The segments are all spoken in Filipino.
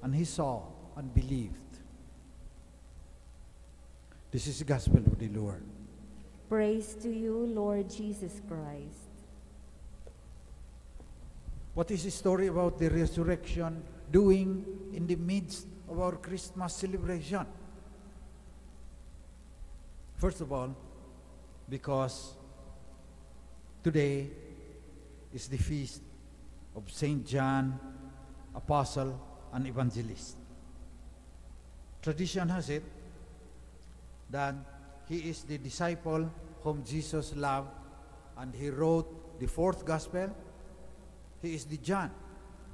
and he saw and believed. This is the gospel of the Lord. Praise to you, Lord Jesus Christ. What is the story about the resurrection doing in the midst of our Christmas celebration? First of all, because today is the feast of Saint John, Apostle and Evangelist. Tradition has it that he is the disciple whom Jesus loved, and he wrote the fourth gospel. He is the John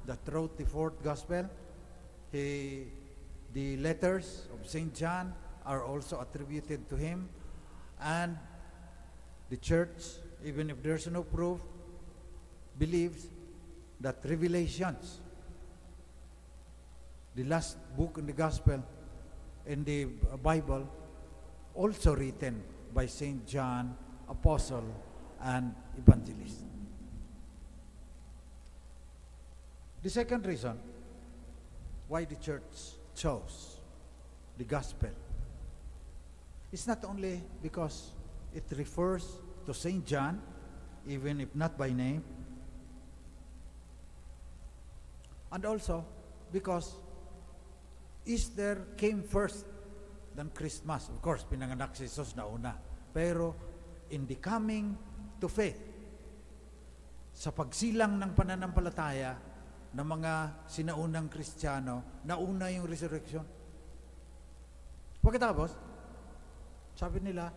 that wrote the fourth gospel. The letters of Saint John are also attributed to him, and the church, even if there's no proof, believes that Revelations, the last book in the gospel, in the Bible, also written by Saint John, Apostle and Evangelist. The second reason why the church chose the gospel is not only because it refers to Saint John, even if not by name, and also because Easter came first than Christmas. Of course, pinanganak si Jesus na una. Pero in the coming to faith, sa pagsilang ng pananampalataya ng mga sinaunang Kristiyano, nauna yung resurrection. Pagkatapos, sabi nila,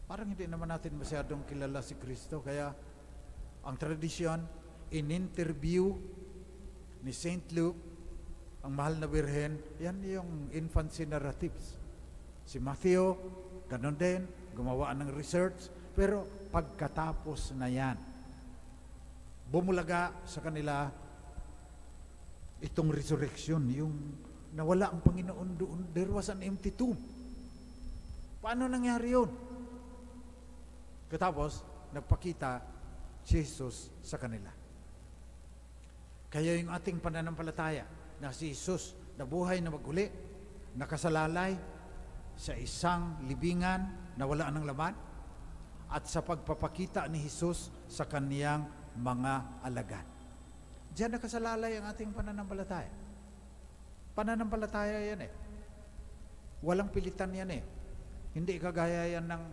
parang hindi naman natin masyadong kilala si Kristo, kaya ang tradisyon, in-interview ni Saint Luke, ang mahal na birhen, yan yung infancy narratives. Si Matthew, ganun din, gumawa ng research, pero pagkatapos na yan, bumulaga sa kanila itong resurrection, yung nawala ang Panginoon doon. There was an empty tomb. Paano nangyari yun? Katapos, nagpakita si Jesus sa kanila. Kaya yung ating pananampalataya, na si Jesus na buhay na maguli, nakasalalay sa isang libingan na wala ng laman, at sa pagpapakita ni Jesus sa kaniyang mga alagad. Diyan nakasalalay ang ating pananampalataya. Pananampalataya yan eh. Walang pilitan yan eh. Hindi kagaya yan ng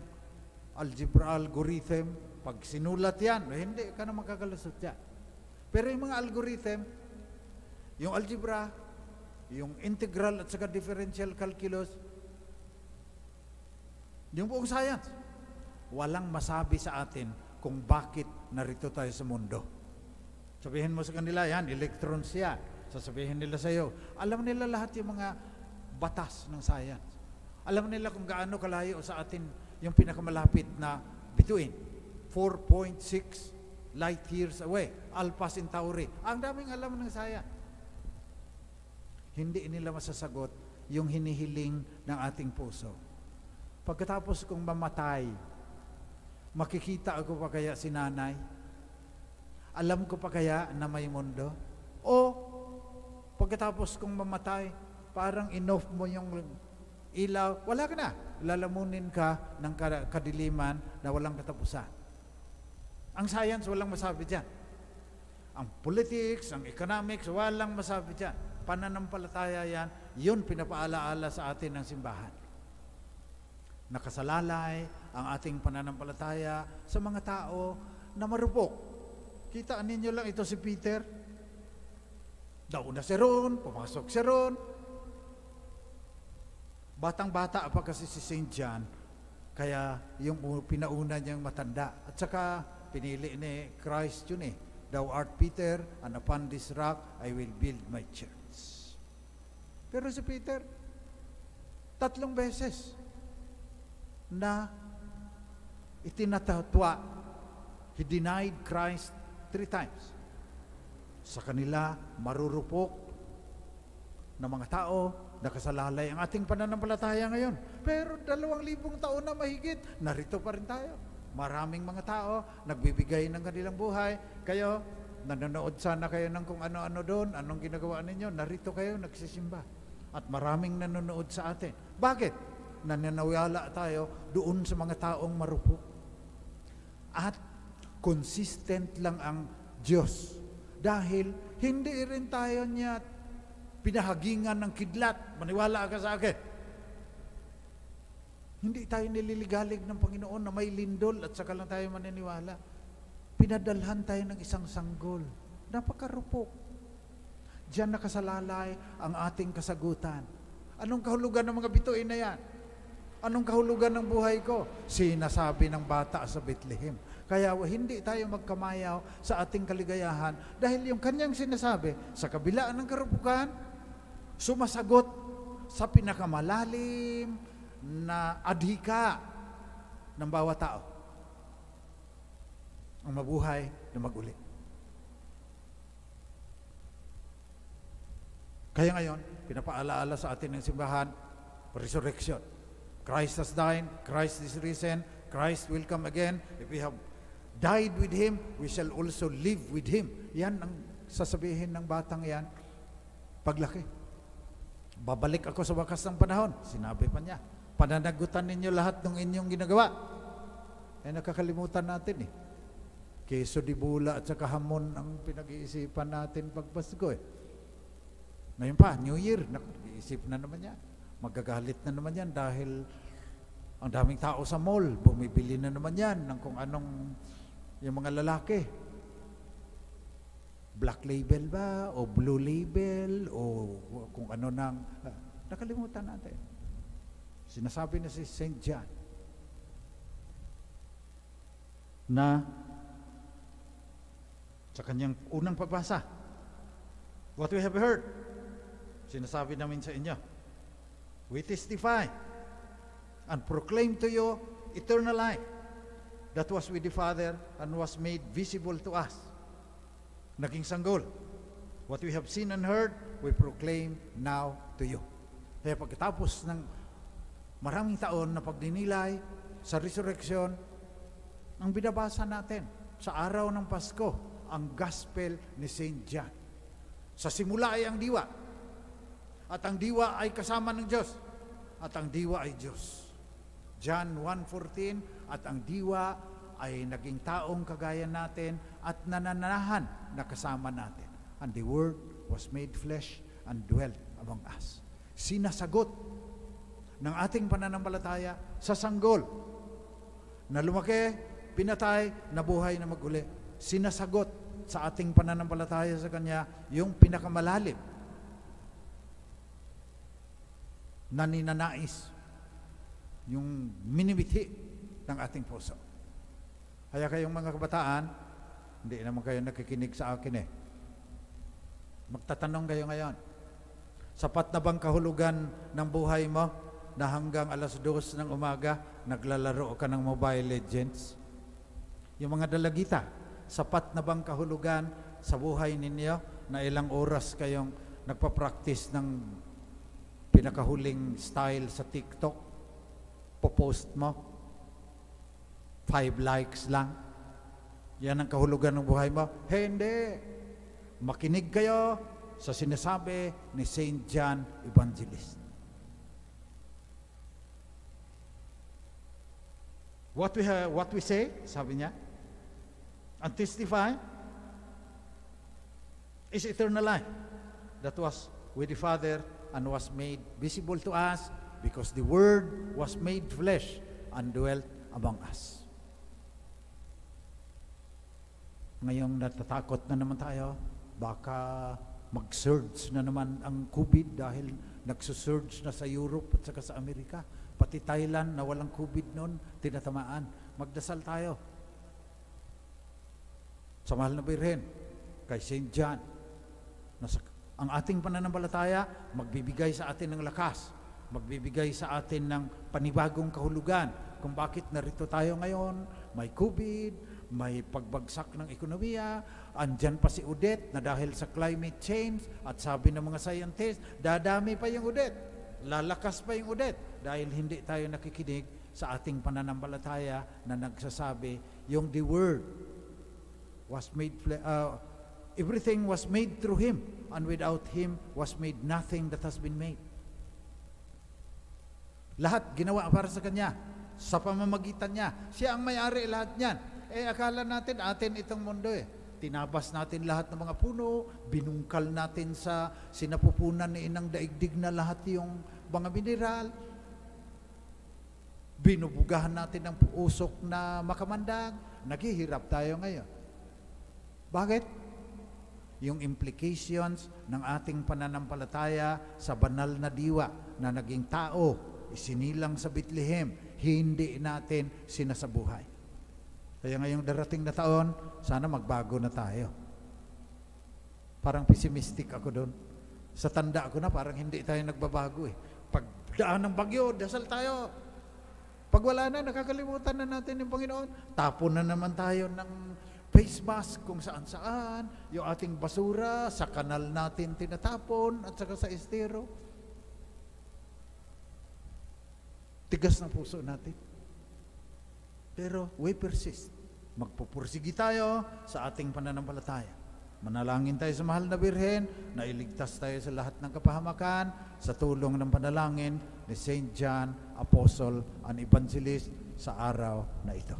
algebra algorithm. Pag sinulat yan, hindi ka na magkakalusot yan. Pero yung mga algorithm, yung algebra, yung integral at saka differential calculus, yung buong science, walang masabi sa atin kung bakit narito tayo sa mundo. Sabihin mo sa kanila, yan, electrons yan. Sasabihin nila sa iyo, alam nila lahat yung mga batas ng science. Alam nila kung gaano kalayo sa atin yung pinakamalapit na bituin. 4.6 light years away. Alpha Centauri. Ang daming alam ng science. Hindi nila masasagot yung hinihiling ng ating puso. Pagkatapos kong mamatay, makikita ako pa kaya si nanay? Alam ko pa kaya na may mundo? O pagkatapos kong mamatay, parang in-off mo yung ilaw, wala ka na. Lalamunin ka ng kadiliman na walang katapusan. Ang science, walang masabi dyan. Ang politics, ang economics, walang masabi dyan. Pananampalataya yan, yun pinapaalaala sa atin ng simbahan. Nakasalalay ang ating pananampalataya sa mga tao na marupok. Kitaan ninyo lang ito si Peter. Nauna si Ron, pumasok si Ron. Batang-bata pa kasi si Saint John, kaya yung pinauna niyang matanda. At saka pinili ni Christ yun eh. Thou art Peter, and upon this rock I will build my church. Pero si Peter, 3 beses na itinatatwa, he denied Christ 3 times. Sa kanila, marurupok na mga tao, nakasalalay ang ating pananampalataya ngayon. Pero 2,000 taon na mahigit, narito pa rin tayo. Maraming mga tao, nagbibigay ng kanilang buhay. Kayo, nanonood sana kayo ng kung ano-ano doon, anong ginagawa ninyo, narito kayo, nagsisimba. At maraming nanonood sa atin. Bakit? Nananawala tayo doon sa mga taong marupok. At consistent lang ang Diyos. Dahil hindi rin tayo niya pinahagingan ng kidlat. Maniwala ka sa akin. Hindi tayo nililigalig ng Panginoon na may lindol at saka lang tayo maniniwala. Pinadalhan tayo ng isang sanggol. Napakarupok. Diyan nakasalalay ang ating kasagutan. Anong kahulugan ng mga bituin na yan? Anong kahulugan ng buhay ko? Sinasabi ng bata sa Bethlehem. Kaya hindi tayo magkamayaw sa ating kaligayahan dahil yung kanyang sinasabi sa kabila ng karupukan, sumasagot sa pinakamalalim na adhika ng bawat tao. Ang mabuhay na mag-uli. Kaya ngayon, pinapaalaala sa atin ng simbahan, resurrection. Christ has died, Christ is risen, Christ will come again. If we have died with Him, we shall also live with Him. Yan ang sasabihin ng batang yan, paglaki. Babalik ako sa wakas ng panahon. Sinabi pa niya, pananagutan ninyo lahat ng inyong ginagawa. Eh, nakakalimutan natin eh. Keso di bula at saka hamon ang pinag-iisipan natin pag Pasko eh. Ngayon pa, New Year, nag-iisip na naman yan. Magagalit na naman yan dahil ang daming tao sa mall, bumibili na naman yan ng kung anong yung mga lalaki. Black label ba? O blue label? O kung ano nang... nakalimutan natin. Sinasabi na si St. John na sa kanyang unang pagbasa, what we have heard, sinasabi namin sa inyo, we testify and proclaim to you eternal life that was with the Father and was made visible to us. Naging sanggol. What we have seen and heard, we proclaim now to you. Kaya pagkatapos ng maraming taon na pagdinilay sa resurrection, ang binabasa natin sa araw ng Pasko, ang Gospel ni St. John. Sa simula ay ang diwa. At ang diwa ay kasama ng Diyos. At ang diwa ay Diyos. John 1:14, at ang diwa ay naging taong kagaya natin at nananahan na kasama natin. And the Word was made flesh and dwelt among us. Sinasagot ng ating pananampalataya sa sanggol na lumaki, pinatay, nabuhay na mag-uli. Sinasagot sa ating pananampalataya sa Kanya yung pinakamalalim na ninanais, yung minimithi ng ating puso. Kaya kayong mga kabataan, hindi naman kayo nakikinig sa akin eh. Magtatanong kayo ngayon, sapat na bang kahulugan ng buhay mo na hanggang 2:00 ng umaga naglalaro ka ng Mobile Legends? Yung mga dalagita, sapat na bang kahulugan sa buhay ninyo na ilang oras kayong nagpa-practice ng pinakahuling style sa TikTok? Popost mo? 5 likes lang? Yan ang kahulugan ng buhay mo? Hindi. Makinig kayo sa sinasabi ni St. John Evangelist. What we say, sabi niya, and testify is eternal life that was with the Father and was made visible to us because the Word was made flesh and dwelt among us. Ngayong natatakot na naman tayo, baka mag-surge na naman ang COVID dahil nagsusurge na sa Europe at saka sa Amerika. Pati Thailand na walang COVID noon, tinatamaan. Magdasal tayo sa mahal na Birhen, kay St. John, na ang ating pananampalataya magbibigay sa atin ng lakas, magbibigay sa atin ng panibagong kahulugan kung bakit narito tayo ngayon. May COVID, may pagbagsak ng ekonomiya, andyan pa si Odette na dahil sa climate change at sabi ng mga scientists, dadami pa yung Odette, lalakas pa yung Odette dahil hindi tayo nakikinig sa ating pananampalataya na nagsasabi yung the Word was made everything was made through Him, and without Him was made nothing that has been made. Lahat ginawa para sa Kanya, sa pamamagitan niya. Siya ang may-ari lahat niyan. Akala natin atin itong mundo Tinabas natin lahat ng mga puno, binungkal natin sa sinapupunan ni Inang Daigdig na lahat yung mga mineral. Binubugahan natin ng usok na makamandag. Naghihirap tayo ngayon. Bakit? Yung implications ng ating pananampalataya sa banal na diwa na naging tao, isinilang sa Bethlehem, hindi natin sinasabuhay. Kaya ngayong darating na taon, sana magbago na tayo. Parang pessimistic ako doon. Sa tanda ko na, parang hindi tayo nagbabago Pagdaan ng bagyo, dasal tayo. Pag wala na, nakakalimutan na natin yung Panginoon. Tapon na naman tayo ng face mask kung saan-saan. Yung ating basura, sa kanal natin tinatapon at saka sa estero. Tigas ng puso natin. Pero we persist. Magpupursigi tayo sa ating pananampalataya. Manalangin tayo sa mahal na Birhen na iligtas tayo sa lahat ng kapahamakan sa tulong ng panalangin ni St. John, Apostle and Evangelist sa araw na ito.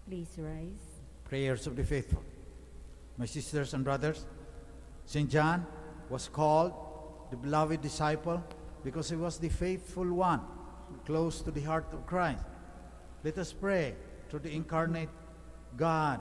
Please rise. Prayers of the faithful. My sisters and brothers, St. John was called the beloved disciple because he was the faithful one, close to the heart of Christ. Let us pray to the incarnate God